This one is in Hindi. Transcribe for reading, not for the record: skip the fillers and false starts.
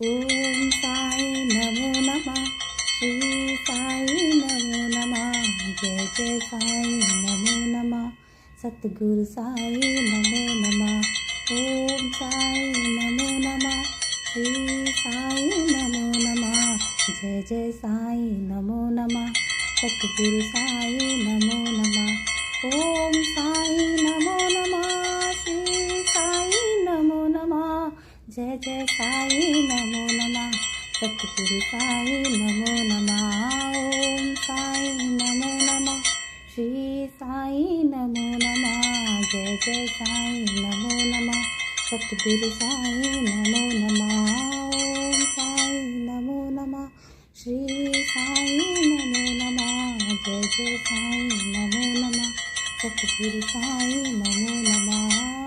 ओम साई नमो नमः। श्री साई नमो नमः। जय जय साई नमो नमः। सतगुरु साई नमो नमः। ओम साई नमो नमः। श्री साई नमो नमः। जय जय साई नमो नमः। सतगुरु साई नमो नमः। ओम साई नमो नमः। श्री साई नमो नमः। जय जय साई नमो नमः। सतगुरु साई नमो नमः। ओम साई नमो नमः। श्री साई नमो नमः। जय जय साई नमो नमः। सतगुरु साई नमो नमः। ओम साई नमो नमः। श्री साई नमो नमः। जय जय साई नमो नमः। सतगुरु साई नमो नमः।